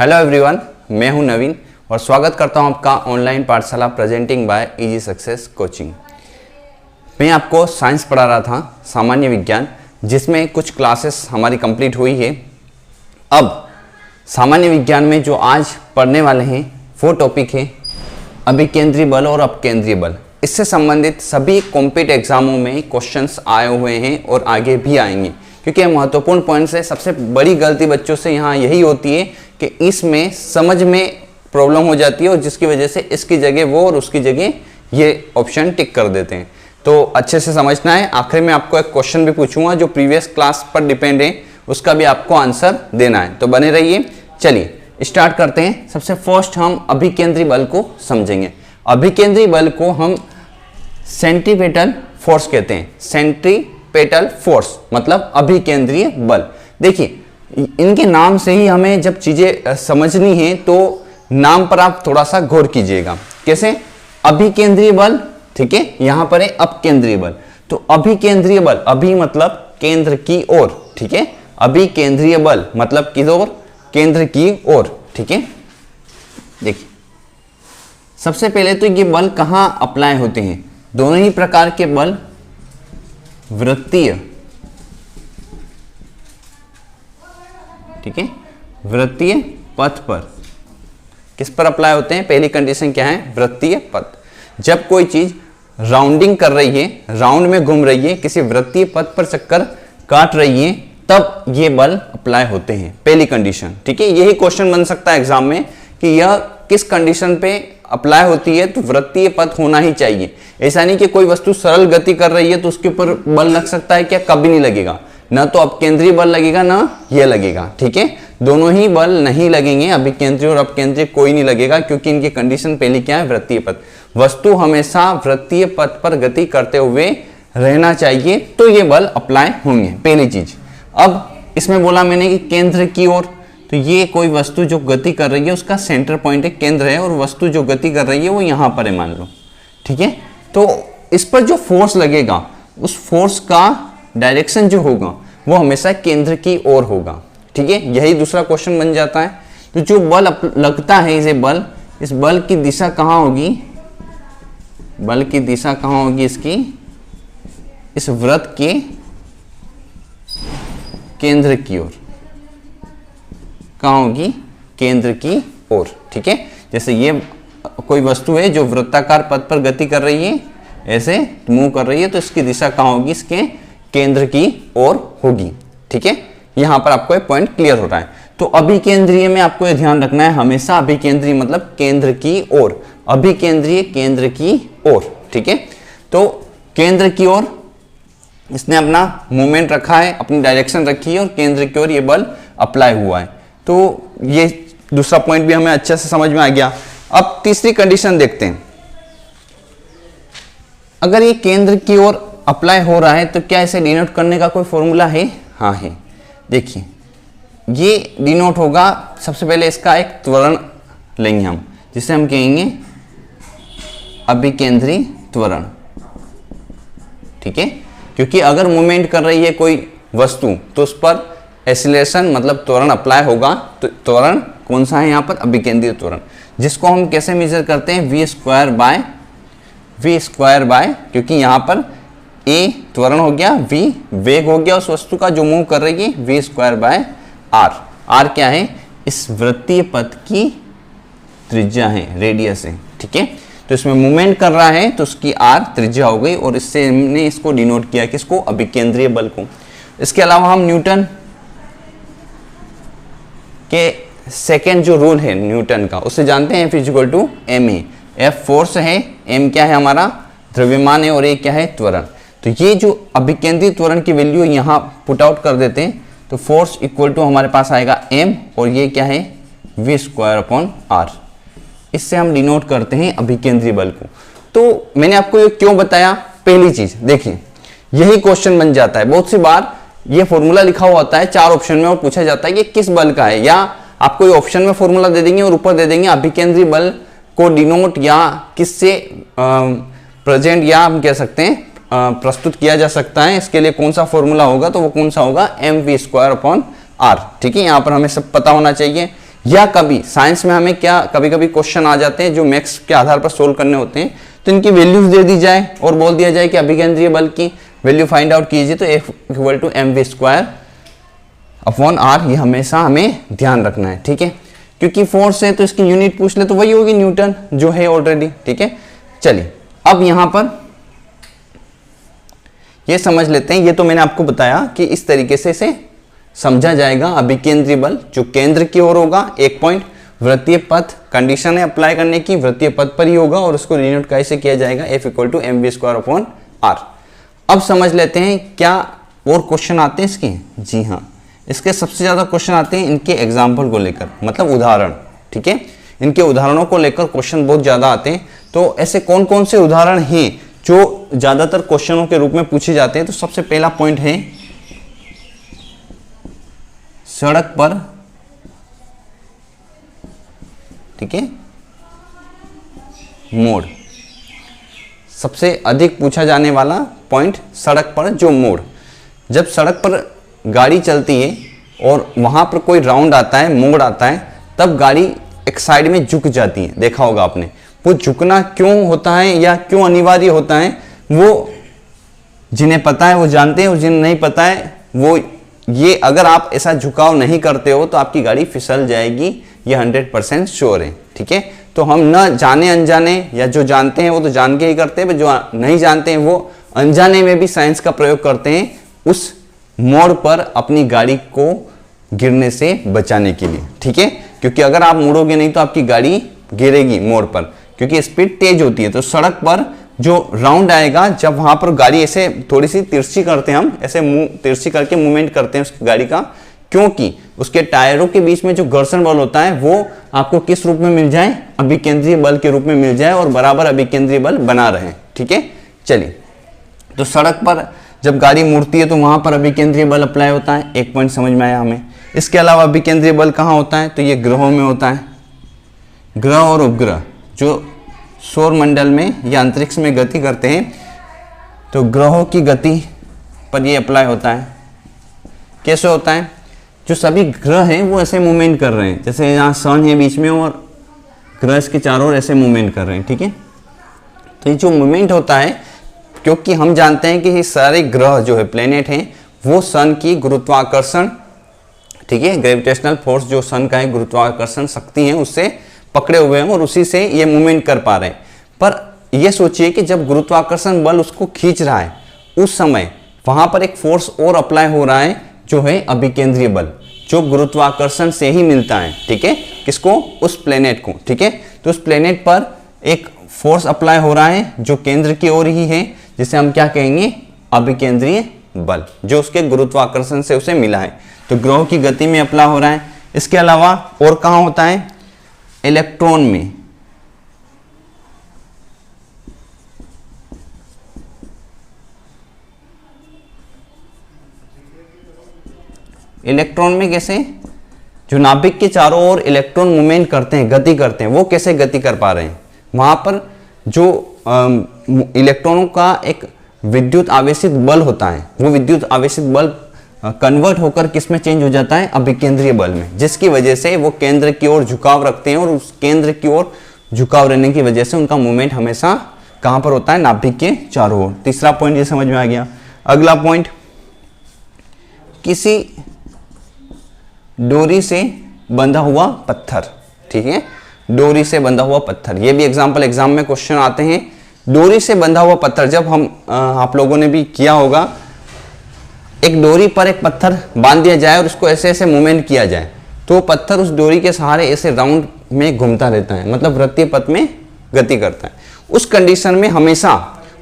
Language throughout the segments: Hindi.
हेलो एवरीवन, मैं हूं नवीन और स्वागत करता हूं आपका ऑनलाइन पाठशाला presenting by easy success coaching. मैं आपको साइंस पढ़ा रहा था, सामान्य विज्ञान, जिसमें कुछ क्लासेस हमारी कंप्लीट हुई है। अब सामान्य विज्ञान में जो आज पढ़ने वाले हैं वो टॉपिक है अभिकेंद्री बल और अपकेंद्रीय बल। इससे संबंधित सभी कॉम्पिटिटिव एग्जामों में क्वेश्चंस आए हुए हैं और आगे भी आएंगे, क्योंकि महत्वपूर्ण पॉइंट्स है। सबसे बड़ी गलती बच्चों से यहाँ यही होती है कि इसमें समझ में प्रॉब्लम हो जाती है और जिसकी वजह से इसकी जगह वो और उसकी जगह ये ऑप्शन टिक कर देते हैं। तो अच्छे से समझना है। आखिर में आपको एक क्वेश्चन भी पूछूंगा जो प्रीवियस क्लास पर डिपेंड है, उसका भी आपको आंसर देना है, तो बने रहिए। चलिए स्टार्ट करते हैं। सबसे फर्स्ट हम अभिकेंद्री बल को समझेंगे। अभिकेंद्री बल को हम सेंट्रीपेटल फोर्स कहते हैं। सेंट्रीपेटल फोर्स मतलब अभिकेंद्रीय बल। देखिए इनके नाम से ही हमें जब चीजें समझनी है तो नाम पर आप थोड़ा सा गौर कीजिएगा। कैसे? अभिकेंद्रीय बल, ठीक है, यहां पर है अपकेंद्रीय बल। तो अभिकेंद्रीय बल, अभि मतलब केंद्र की ओर, ठीक है, अभिकेंद्रीय बल मतलब किस ओर? केंद्र की ओर, ठीक है। देखिए सबसे पहले तो ये बल कहां अप्लाई होते हैं? दोनों ही प्रकार के बल वृत्तीय, ठीक है, वृत्तीय पथ पर। किस पर अप्लाई होते हैं? पहली कंडीशन क्या है? वृत्तीय पथ। जब कोई चीज राउंडिंग कर रही है, राउंड में घूम रही है, किसी वृत्तीय पथ पर चक्कर काट रही है, तब ये बल अप्लाई होते हैं। पहली कंडीशन, ठीक है। यही क्वेश्चन बन सकता है एग्जाम में कि यह किस कंडीशन पे अप्लाई होती है, तो वृत्तीय पथ होना ही चाहिए। ऐसा नहीं कि कोई वस्तु सरल गति कर रही है तो उसके ऊपर बल लग सकता है क्या? कभी नहीं लगेगा। ना तो अपकेंद्रीय बल लगेगा ना ये लगेगा, ठीक है। दोनों ही बल नहीं लगेंगे, अभिकेंद्रीय और अपकेंद्रीय कोई नहीं लगेगा, क्योंकि इनकी कंडीशन पहली क्या है? वृत्तीय पथ। वस्तु हमेशा वृत्तीय पथ पर गति करते हुए रहना चाहिए तो ये बल अप्लाई होंगे, पहली चीज। अब इसमें बोला मैंने कि केंद्र की ओर, तो ये कोई वस्तु जो गति कर रही है उसका सेंटर पॉइंट एक केंद्र है और वस्तु जो गति कर रही है वो यहां पर है, मान लो, ठीक है। तो इस पर जो फोर्स लगेगा उस फोर्स का डायरेक्शन जो होगा वो हमेशा केंद्र की ओर होगा, ठीक है। यही दूसरा क्वेश्चन बन जाता है। तो जो बल लगता है इसे बल, इस बल की दिशा कहां होगी? बल की दिशा कहां होगी इसकी? इस वृत्त के केंद्र की ओर। कहां होगी? केंद्र की ओर, ठीक है। जैसे ये कोई वस्तु है जो वृत्ताकार पथ पर गति कर रही है, ऐसे मूव कर रही है, तो इसकी दिशा कहां होगी? इसके केंद्र की ओर होगी, ठीक है। यहां पर आपको एक पॉइंट क्लियर हो रहा है। तो अभिकेंद्रीय में आपको यह ध्यान रखना है, हमेशा अभिकेंद्रीय मतलब केंद्र की ओर, अभिकेंद्रीय केंद्र की ओर, ठीक है। तो केंद्र की ओर इसने अपना मूवमेंट रखा है, अपनी डायरेक्शन रखी है और केंद्र की ओर ये बल अप्लाई हुआ है। तो ये दूसरा पॉइंट भी हमें अच्छे से समझ में आ गया। अब तीसरी कंडीशन देखते हैं। अगर ये केंद्र की ओर अप्लाई हो रहा है तो क्या इसे डिनोट करने का कोई फॉर्मूला है? हाँ है। देखिए ये डिनोट होगा, सबसे पहले इसका एक त्वरण लेंगे हम, जिसे हम कहेंगे अभिकेंद्री त्वरण, ठीक है। क्योंकि अगर मूवमेंट कर रही है कोई वस्तु तो उस पर एक्सीलरेशन मतलब त्वरण अप्लाई होगा। तो त्वरण कौन सा है यहाँ पर? अभिकेंद्रीय त्वरण, जिसको हम कैसे मेजर करते हैं? v स्क्वायर बाय, क्योंकि यहाँ पर a त्वरण हो गया, v वेग हो गया उस वस्तु का जो मूव कर रही है, v square by r। r क्या है? इस वृत्तीय पथ की त्रिज्या है, रेडियस है, ठीक है। तो इसमें मूवमेंट कर रहा है तो उसकी r त्रिज्या हो गई और इससे हमने इसको डिनोट किया, किसको? अभिकेंद्रीय बल को। इसके अलावा हम न्यूटन के सेकेंड जो रूल है न्यूटन का, उससे जानते हैं F=ma। F फोर्स है, m क्या है? हमारा द्रव्यमान है और a क्या है? त्वरण। तो ये जो अभिकेंद्रीय त्वरण की वैल्यू यहाँ पुट आउट कर देते हैं तो फोर्स इक्वल टू हमारे पास आएगा m और ये क्या है? v square upon r। इससे हम डिनोट करते हैं अभिकेंद्रीय बल को। तो मैंने आपको ये क्यों बताया? पहली चीज देखिए, यही क्वेश्चन बन जाता है बहुत सी बार। ये फॉर्मूला लिखा हुआ होता है 4 ऑप्शन में और पूछा जाता है कि किस बल का है, या आपको ये ऑप्शन में फॉर्मूला दे देंगे और ऊपर दे देंगे अभिकेंद्रीय बल को डिनोट या किससे प्रेजेंट या हम कह सकते हैं प्रस्तुत किया जा सकता है, इसके लिए कौन सा फॉर्मूला होगा, तो वो कौन सा होगा? mv square upon r। ठीक है, यहाँ पर हमें सब पता होना चाहिए या कभी साइंस में हमें क्या कभी कभी क्वेश्चन आ जाते हैं जो मैथ्स के आधार पर सोल्व करने होते हैं, तो इनकी वैल्यूज दे दी जाए और बोल दिया जाए कि अभिकेंद्रीय बल की वैल्यू फाइंड आउट कीजिए, तो F = mv²/r, ये हमेशा हमें ध्यान रखना है, ठीक है। क्योंकि फोर्स है तो इसकी यूनिट पूछ ले तो वही होगी न्यूटन, जो है ऑलरेडी, ठीक है। चलिए अब यहां पर ये समझ लेते हैं, ये तो मैंने आपको बताया कि इस तरीके से इसे समझा जाएगा। अभिकेंद्रीय बल जो केंद्र की ओर होगा, एक पॉइंट, वृत्तीय पथ कंडीशन है अप्लाई करने की, वृत्तीय पथ पर ही होगा और उसको डिनोट कैसे किया जाएगा, F = mv²/r। अब समझ लेते हैं क्या और क्वेश्चन आते हैं इसके। जी हाँ, इसके सबसे ज्यादा क्वेश्चन आते हैं इनके एग्जाम्पल को लेकर, मतलब उदाहरण, ठीक है। इनके उदाहरणों को लेकर क्वेश्चन बहुत ज्यादा आते हैं। तो ऐसे कौन कौन से उदाहरण हैं जो ज्यादातर क्वेश्चनों के रूप में पूछे जाते हैं। तो सबसे पहला पॉइंट है सड़क पर, ठीक है, मोड़। सबसे अधिक पूछा जाने वाला पॉइंट सड़क पर जो मोड़। जब सड़क पर गाड़ी चलती है और वहां पर कोई राउंड आता है, मोड़ आता है, तब गाड़ी एक साइड में झुक जाती है, देखा होगा आपने। वो झुकना क्यों होता है या क्यों अनिवार्य होता है, वो जिन्हें पता है वो जानते हैं और जिन्हें नहीं पता है वो, ये अगर आप ऐसा झुकाव नहीं करते हो तो आपकी गाड़ी फिसल जाएगी, ये 100% श्योर है, ठीक है। तो हम न जाने अनजाने, या जो जानते हैं वो तो जान के ही करते हैं, जो नहीं जानते हैं वो अनजाने में भी साइंस का प्रयोग करते हैं उस मोड़ पर अपनी गाड़ी को गिरने से बचाने के लिए, ठीक है। क्योंकि अगर आप मुड़ोगे नहीं तो आपकी गाड़ी गिरेगी मोड़ पर, क्योंकि स्पीड तेज होती है। तो सड़क पर जो राउंड आएगा, जब वहां पर गाड़ी ऐसे थोड़ी सी तिरछी करते हैं, हम ऐसे तिरछी करके मूवमेंट करते हैं उस गाड़ी का, क्योंकि उसके टायरों के बीच में जो घर्षण बल होता है वो आपको किस रूप में मिल जाए, अभिकेंद्रीय बल के रूप में मिल जाए और बराबर अभिकेंद्रीय बल बना रहे, ठीक है। चलिए, तो सड़क पर जब गाड़ी मुड़ती है तो वहां पर अभिकेंद्रीय बल अप्लाई होता है, एक पॉइंट समझ में आया हमें। इसके अलावा अभिकेंद्रीय बल कहाँ होता है, तो ये ग्रहों में होता है। ग्रह और उपग्रह जो सौर मंडल में या अंतरिक्ष में गति करते हैं, तो ग्रहों की गति पर ये अप्लाई होता है। कैसे होता है, जो सभी ग्रह हैं वो ऐसे मूवमेंट कर रहे हैं, जैसे यहाँ सन है बीच में और ग्रह इसके चारों ओर ऐसे मूवमेंट कर रहे हैं, ठीक है। तो ये जो मूवमेंट होता है, क्योंकि हम जानते हैं कि ये सारे ग्रह जो है प्लेनेट हैं वो सन की गुरुत्वाकर्षण, ठीक है, ग्रेविटेशनल फोर्स जो सन का है, गुरुत्वाकर्षण शक्ति है, उससे पकड़े हुए हैं और उसी से ये मूवमेंट कर पा रहे हैं। पर ये सोचिए कि जब गुरुत्वाकर्षण बल उसको खींच रहा है, उस समय वहां पर एक फोर्स और अप्लाई हो रहा है जो है अभिकेंद्रीय बल, जो गुरुत्वाकर्षण से ही मिलता है, ठीक है। किसको, उस प्लेनेट को, ठीक है। तो उस प्लेनेट पर एक फोर्स अप्लाई हो रहा है जो केंद्र की ओर ही है, जिसे हम क्या कहेंगे, अभिकेंद्रीय बल, जो उसके गुरुत्वाकर्षण से उसे मिला है। तो ग्रहों की गति में अप्लाई हो रहा है। इसके अलावा और कहां होता है, इलेक्ट्रॉन में। इलेक्ट्रॉन में कैसे, जो नाभिक के चारों ओर इलेक्ट्रॉन मूवमेंट करते हैं, गति करते हैं, वो कैसे गति कर पा रहे हैं, वहां पर जो इलेक्ट्रॉनों का एक विद्युत आवेशित बल होता है, वो विद्युत आवेशित बल कन्वर्ट होकर किस में चेंज हो जाता है, अभिकेंद्रीय बल में, जिसकी वजह से वो केंद्र की ओर झुकाव रखते हैं और उस केंद्र की ओर झुकाव रहने की वजह से उनका मूवमेंट हमेशा कहां पर होता है, नाभिक के चारों ओर। तीसरा पॉइंट ये समझ में आ गया। अगला पॉइंट, किसी डोरी से बंधा हुआ पत्थर, ठीक है, डोरी से बंधा हुआ पत्थर, ये भी एग्जाम में क्वेश्चन आते हैं। डोरी से बंधा हुआ पत्थर, जब हम आप लोगों ने भी किया होगा, एक डोरी पर एक पत्थर बांध दिया जाए और उसको ऐसे ऐसे मूवमेंट किया जाए, तो पत्थर उस डोरी के सहारे ऐसे राउंड में घूमता रहता है, मतलब वृत्तीय पथ में गति करता है। उस कंडीशन में हमेशा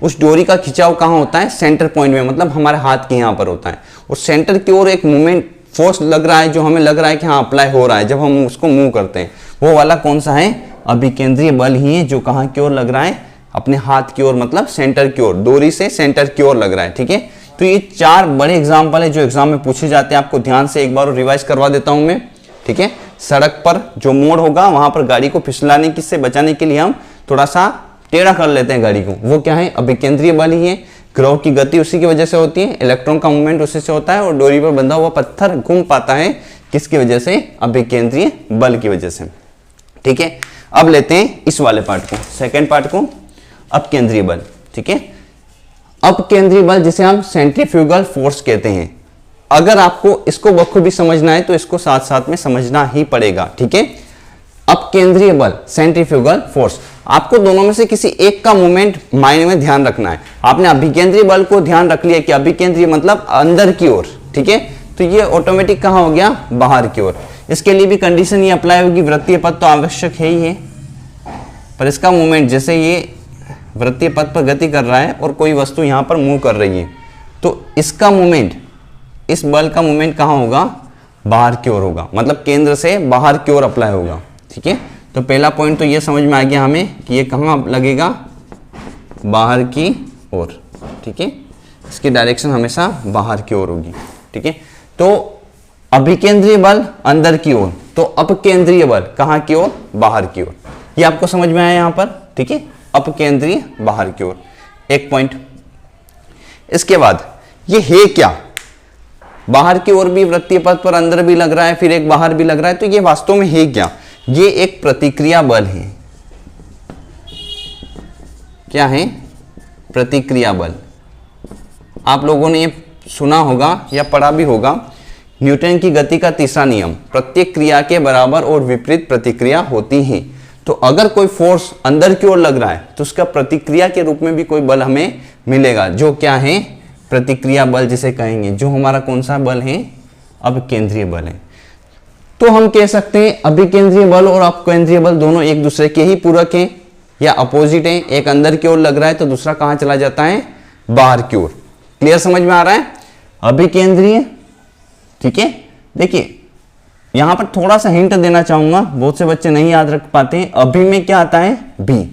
उस डोरी का खिंचाव कहाँ होता है, सेंटर पॉइंट में, मतलब हमारे हाथ के यहाँ पर होता है। और सेंटर की ओर एक मूवमेंट फोर्स लग रहा है, जो हमें लग रहा है कि हाँ अप्लाई हो रहा है जब हम उसको मूव करते हैं, वो वाला कौन सा है, अभिकेंद्रीय बल ही है, जो कहाँ की ओर लग रहा है, अपने हाथ की ओर, मतलब सेंटर की ओर, डोरी से सेंटर की ओर लग रहा है, ठीक है। तो ये चार बड़े एग्जाम्पल है जो एग्जाम में पूछे जाते हैं। आपको ध्यान से एक बार रिवाइज करवा देता हूं मैं, ठीक है। सड़क पर जो मोड़ होगा वहां पर गाड़ी को फिसलाने की से बचाने के लिए हम थोड़ा सा टेढ़ा कर लेते हैं गाड़ी को, वो क्या है, अभिकेंद्रीय बल ही है। ग्रहों की गति उसी की वजह से होती है, इलेक्ट्रॉन का मूवमेंट उसी से होता है, और डोरी पर बंधा हुआ पत्थर घूम पाता है किसकी वजह से? अभिकेंद्रीय बल की वजह से। ठीक है, अब लेते हैं इस वाले पार्ट को, सेकेंड पार्ट को, अपकेंद्रीय बल। ठीक है, अपकेंद्रीय बल जिसे हम सेंट्रीफ्यूगल फोर्स कहते हैं। अगर आपको इसको बखूबी समझना है तो इसको साथ साथ में समझना ही पड़ेगा। ठीक है, अपकेंद्रीय बल, सेंट्रीफ्यूगल फोर्स, आपको दोनों में से किसी एक का मूवमेंट मायने में ध्यान रखना है। आपने अभिकेंद्रीय बल को ध्यान रख लिया कि अभिकेंद्रीय मतलब अंदर की ओर। ठीक है, तो ये ऑटोमेटिक कहां हो गया? बाहर की ओर। इसके लिए भी कंडीशन ये अप्लाई होगी, वृत्तीय पथ तो आवश्यक है ही है, पर इसका मूवमेंट, जैसे ये वृत्तीय पथ पर गति कर रहा है और कोई वस्तु यहां पर मूव कर रही है, तो इसका मूवमेंट, इस बल का मूवमेंट कहां होगा? बाहर की ओर होगा, मतलब केंद्र से बाहर की ओर अप्लाई होगा। ठीक है, तो पहला पॉइंट तो ये समझ में आ गया हमें कि ये कहां लगेगा? बाहर की ओर। ठीक है, इसकी डायरेक्शन हमेशा बाहर की ओर होगी। ठीक है, तो अभिकेंद्रीय बल अंदर की ओर, तो अपकेंद्रीय बल कहां की ओर? बाहर की ओर। ये आपको समझ में आया यहां पर? ठीक है, अपकेंद्रीय बाहर की ओर, एक पॉइंट। इसके बाद ये है क्या? बाहर की ओर भी वृत्तीय पथ पर अंदर भी लग रहा है, फिर एक बाहर भी लग रहा है, तो ये वास्तव में है क्या? ये एक प्रतिक्रिया बल है। क्या है? प्रतिक्रिया बल। आप लोगों ने ये सुना होगा या पढ़ा भी होगा, न्यूटन की गति का तीसरा नियम, प्रत्येक क्रिया के बराबर और विपरीत प्रतिक्रिया होती है। तो अगर कोई फोर्स अंदर की ओर लग रहा है तो उसका प्रतिक्रिया के रूप में भी कोई बल हमें मिलेगा, जो क्या है? प्रतिक्रिया बल जिसे कहेंगे, जो हमारा कौन सा बल है? अपकेंद्रीय बल है। तो हम कह सकते हैं अभिकेंद्रीय बल और अपकेंद्रीय बल दोनों एक दूसरे के ही पूरक हैं या अपोजिट हैं। एक अंदर की ओर लग रहा है तो दूसरा कहां चला जाता है? बाहर की ओर। क्लियर, समझ में आ रहा है? अभिकेंद्रीय। ठीक है, देखिए यहां पर थोड़ा सा हिंट देना चाहूंगा, बहुत से बच्चे नहीं याद रख पाते हैं। अभी में क्या आता है? बी।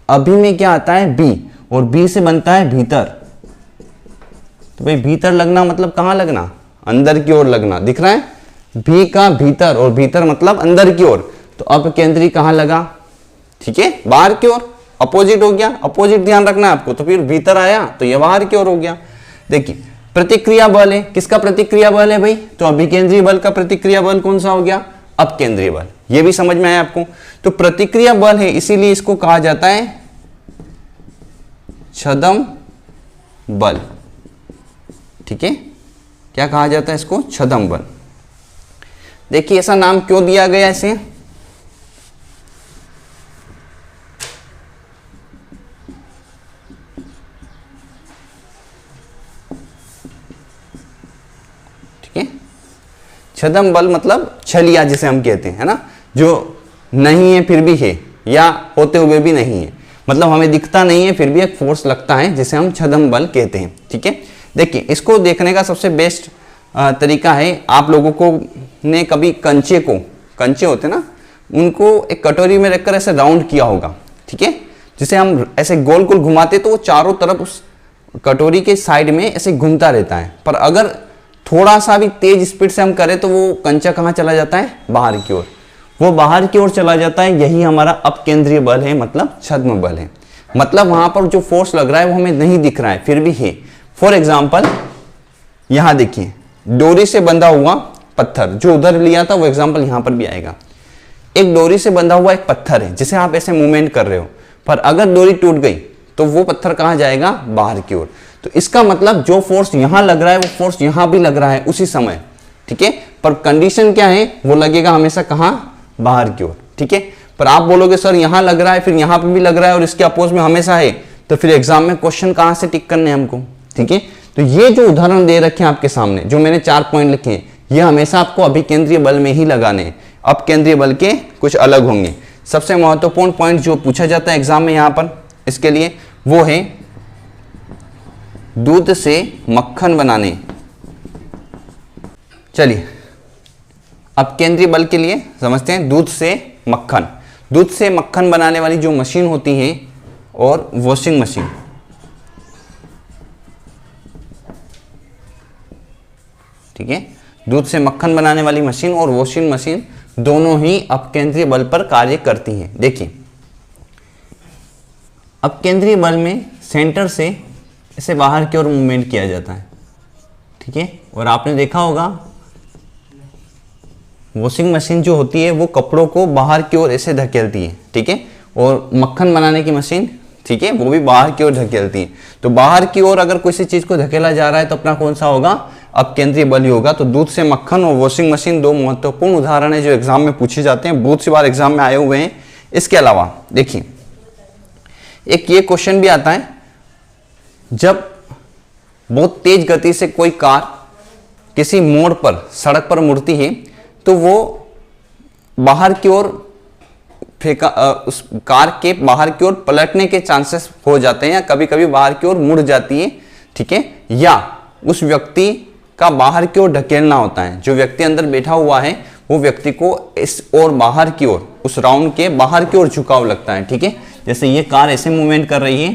अभी में क्या आता है? बी, और बी से बनता है भीतर। तो भाई भीतर लगना मतलब कहां लगना? अंदर की ओर लगना। दिख रहा है? भी का भीतर, और भीतर मतलब अंदर की ओर, तो अपकेंद्री कहां लगा? ठीक है, बाहर की ओर। अपोजिट हो गया, अपोजिट ध्यान रखना है आपको। तो फिर भीतर आया तो ये बाहर की ओर हो गया। देखिए प्रतिक्रिया बल है, किसका प्रतिक्रिया बल है भाई? तो अभिकेंद्रीय बल का प्रतिक्रिया बल कौन सा हो गया? अपकेंद्रीय बल। ये भी समझ में आया आपको? तो प्रतिक्रिया बल है, इसीलिए इसको कहा जाता है छदम बल। ठीक है, क्या कहा जाता है इसको? छदम बल। देखिए ऐसा नाम क्यों दिया गया इसे? ठीक है, छदम बल मतलब छलिया जिसे हम कहते हैं, है ना, जो नहीं है फिर भी है, या होते हुए भी नहीं है, मतलब हमें दिखता नहीं है फिर भी एक फोर्स लगता है, जिसे हम छदम बल कहते हैं। ठीक है, देखिए इसको देखने का सबसे बेस्ट तरीका है, आप लोगों को ने कभी कंचे होते ना, उनको एक कटोरी में रखकर ऐसे राउंड किया होगा। ठीक है, जिसे हम ऐसे गोल गोल घुमाते तो वो चारों तरफ उस कटोरी के साइड में ऐसे घूमता रहता है, पर अगर थोड़ा सा भी तेज स्पीड से हम करें तो वो कंचा कहाँ चला जाता है? बाहर की ओर। वो बाहर की ओर चला जाता है, यही हमारा अपकेंद्रीय बल है, मतलब छद्म बल है। मतलब वहां पर जो फोर्स लग रहा है वो हमें नहीं दिख रहा है फिर भी है। फॉर एग्जाम्पल यहां देखिए, डोरी से बंधा हुआ पत्थर, जो उधर लिया था वो एग्जाम्पल यहां पर भी आएगा। एक डोरी से बंधा हुआ एक पत्थर है जिसे आप ऐसे मूवमेंट कर रहे हो, पर अगर डोरी टूट गई तो वो पत्थर कहां जाएगा? बाहर की ओर। तो इसका मतलब जो फोर्स यहां लग रहा है वो फोर्स यहां भी लग रहा है उसी समय। ठीक है, पर कंडीशन क्या है? वो लगेगा हमेशा कहां? बाहर की ओर। ठीक है, पर आप बोलोगे सर यहां लग रहा है फिर यहां पे भी लग रहा है और इसके अपोज में हमेशा है, तो फिर एग्जाम में क्वेश्चन कहां से टिक करने हमको? ठीक है, तो ये जो उदाहरण दे रखे हैं आपके सामने, जो मैंने 4 पॉइंट लिखे हैं, ये हमेशा आपको अभिकेंद्रीय बल में ही लगाने हैं। अपकेंद्रीय बल के कुछ अलग होंगे। सबसे महत्वपूर्ण पॉइंट जो पूछा जाता है एग्जाम में यहां पर इसके लिए, वो है दूध से मक्खन बनाने। चलिए अपकेंद्रीय बल के लिए समझते हैं दूध से मक्खन। दूध से मक्खन बनाने वाली जो मशीन होती है और वॉशिंग मशीन, ठीक है, दूध से मक्खन बनाने वाली मशीन और वॉशिंग मशीन दोनों ही अपकेंद्रीय बल पर कार्य करती हैं। देखिए अपकेंद्रीय बल में सेंटर से इसे बाहर की ओर मूवमेंट किया जाता है। ठीक है, और आपने देखा होगा वॉशिंग मशीन जो होती है वो कपड़ों को बाहर की ओर ऐसे धकेलती है, ठीक है, और मक्खन बनाने की मशीन, ठीक है, वो भी बाहर की ओर धकेलती है। तो बाहर की ओर अगर किसी चीज को धकेला जा रहा है तो अपना कौन सा होगा, अपकेंद्रीय बल ही होगा। तो दूध से मक्खन और वॉशिंग मशीन दो महत्वपूर्ण उदाहरण है जो एग्जाम में पूछे जाते हैं, बहुत सी बार एग्जाम में आए हुए हैं। इसके अलावा देखिए एक ये क्वेश्चन भी आता है, जब बहुत तेज गति से कोई कार किसी मोड़ पर सड़क पर मुड़ती है तो वो बाहर की ओर फेंका, उस कार के बाहर की ओर पलटने के चांसेस हो जाते हैं या कभी कभी बाहर की ओर मुड़ जाती है, ठीक है, या उस व्यक्ति का बाहर की ओर ढकेलना होता है। जो व्यक्ति अंदर बैठा हुआ है वो व्यक्ति को इस ओर बाहर की ओर, उस राउंड के बाहर की ओर झुकाव लगता है, ठीक है। जैसे ये कार ऐसे मूवमेंट कर रही है,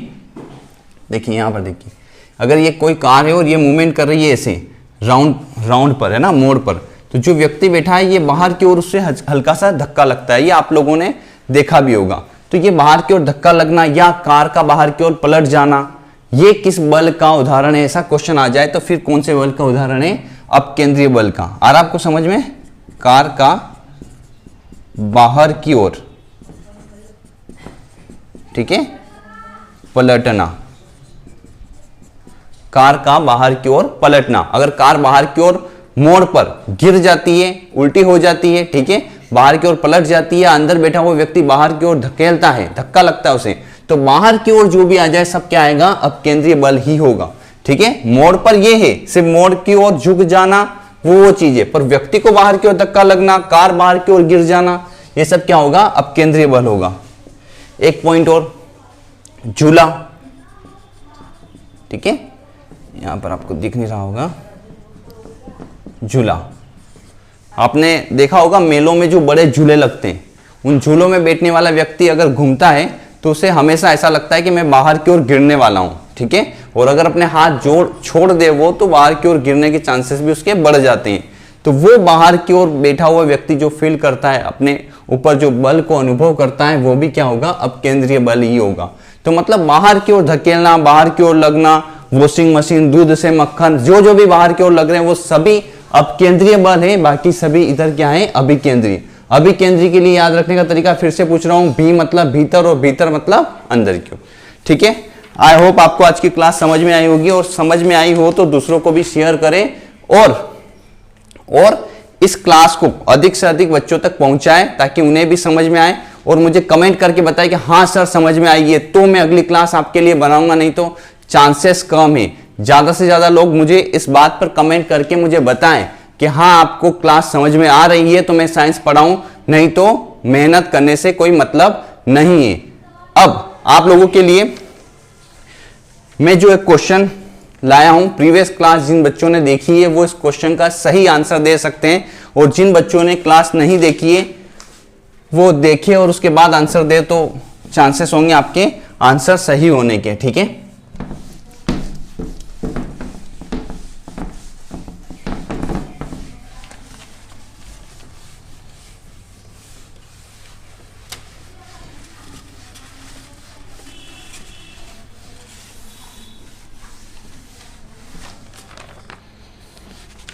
देखिए यहां पर देखिए, अगर ये कोई कार है और ये मूवमेंट कर रही है ऐसे राउंड पर, है ना, मोड़ पर, तो जो व्यक्ति बैठा है ये बाहर की ओर उससे हल्का सा धक्का लगता है, ये आप लोगों ने देखा भी होगा। तो ये बाहर की ओर धक्का लगना या कार का बाहर की ओर पलट जाना, ये किस बल का उदाहरण है? ऐसा क्वेश्चन आ जाए तो फिर कौन से बल का उदाहरण है? अपकेंद्रीय बल का। आ रहा आपको समझ में? कार का बाहर की ओर, ठीक है, पलटना, कार का बाहर की ओर पलटना। अगर कार बाहर की ओर मोड़ पर गिर जाती है, उल्टी हो जाती है, ठीक है, बाहर की ओर पलट जाती है, अंदर बैठा हुआ व्यक्ति बाहर की ओर धकेलता है, धक्का लगता है उसे, तो बाहर की ओर जो भी आ जाए सब क्या आएगा? अपकेंद्रीय बल ही होगा, ठीक है। मोड़ पर ये है, सिर्फ मोड़ की ओर झुक जाना वो चीज है, पर व्यक्ति को बाहर की ओर धक्का लगना, कार बाहर की ओर गिर जाना, ये सब क्या होगा? अपकेंद्रीय बल होगा। एक पॉइंट और, झूला, ठीक है, यहां पर आपको दिख नहीं रहा होगा, झूला। आपने देखा होगा मेलों में जो बड़े झूले लगते हैं, उन झूलों में बैठने वाला व्यक्ति अगर घूमता है तो उसे हमेशा ऐसा लगता है कि मैं बाहर की ओर गिरने वाला हूं, ठीक है, और अगर अपने हाथ छोड़ दे वो, तो बाहर की ओर गिरने के चांसेस भी उसके बढ़ जाते हैं। तो वो बाहर की ओर बैठा हुआ व्यक्ति जो फील करता है, अपने ऊपर जो बल को अनुभव करता है, वो भी क्या होगा? अपकेंद्रीय बल ही होगा। तो मतलब बाहर की ओर धकेलना, बाहर की ओर लगना, वॉशिंग मशीन, दूध से मक्खन, जो भी बाहर की ओर लग रहे हैं वो सभी अपकेंद्रीय बल है, बाकी सभी इधर क्या है? अभिकेंद्रीय। अभिकेंद्रीय के लिए याद रखने का तरीका फिर से पूछ रहा हूं, भी मतलब भीतर और भीतर मतलब अंदर की ओर, ठीक है। आई होप आपको आज की क्लास समझ में आई होगी, और समझ में आई हो तो दूसरों को भी शेयर करें और इस क्लास को अधिक से अधिक बच्चों तक पहुंचाएं ताकि उन्हें भी समझ में आए, और मुझे कमेंट करके बताएं कि हाँ सर समझ में आई है, तो मैं अगली क्लास आपके लिए बनाऊंगा, नहीं तो चांसेस कम है। ज्यादा से ज्यादा लोग मुझे इस बात पर कमेंट करके मुझे बताएं कि हाँ आपको क्लास समझ में आ रही है तो मैं साइंस पढ़ाऊं, नहीं तो मेहनत करने से कोई मतलब नहीं है। अब आप लोगों के लिए मैं जो एक क्वेश्चन लाया हूं, प्रीवियस क्लास जिन बच्चों ने देखी है वो इस क्वेश्चन का सही आंसर दे सकते हैं, और जिन बच्चों ने क्लास नहीं देखी है वो देखे और उसके बाद आंसर दे तो चांसेस होंगे आपके आंसर सही होने के, ठीक है।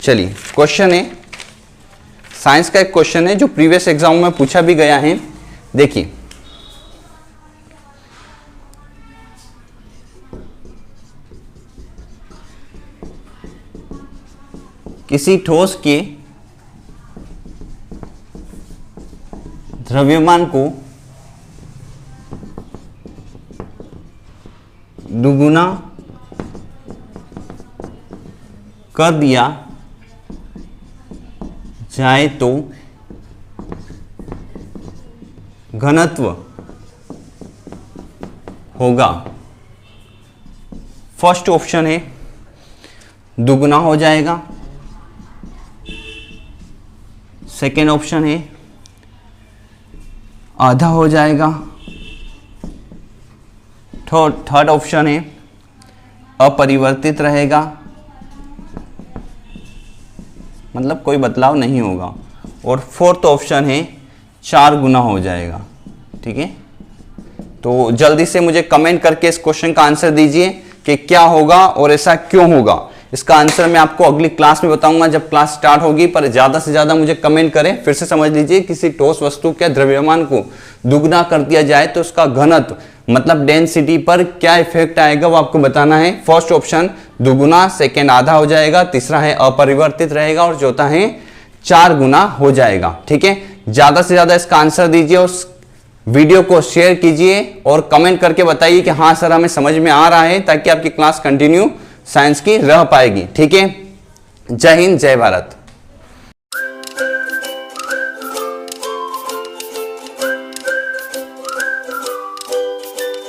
चलिए, क्वेश्चन है, साइंस का एक क्वेश्चन है जो प्रीवियस एग्जाम में पूछा भी गया है। देखिए, किसी ठोस के द्रव्यमान को दुगुना कर दिया जाए तो घनत्व होगा। फर्स्ट ऑप्शन है दुगुना हो जाएगा, सेकेंड ऑप्शन है आधा हो जाएगा, थर्ड ऑप्शन है अपरिवर्तित रहेगा, मतलब कोई बदलाव नहीं होगा, और फोर्थ ऑप्शन है 4 गुना हो जाएगा, ठीक है। तो जल्दी से मुझे कमेंट करके इस क्वेश्चन का आंसर दीजिए कि क्या होगा और ऐसा क्यों होगा। इसका आंसर मैं आपको अगली क्लास में बताऊंगा जब क्लास स्टार्ट होगी। पर ज्यादा से ज्यादा मुझे कमेंट करें। फिर से समझ लीजिए, किसी ठोस वस्तु के द्रव्यमान को दुगना कर दिया जाए तो उसका घनत्व मतलब डेंसिटी पर क्या इफेक्ट आएगा वो आपको बताना है। फर्स्ट ऑप्शन दुगुना, सेकेंड आधा हो जाएगा, तीसरा है अपरिवर्तित रहेगा और चौथा है 4 गुना हो जाएगा। ठीक है, ज्यादा से ज्यादा इसका आंसर दीजिए और वीडियो को शेयर कीजिए और कमेंट करके बताइए कि हाँ सर हमें समझ में आ रहा है, ताकि आपकी क्लास कंटिन्यू साइंस की रह पाएगी। ठीक है, जय हिंद, जय भारत।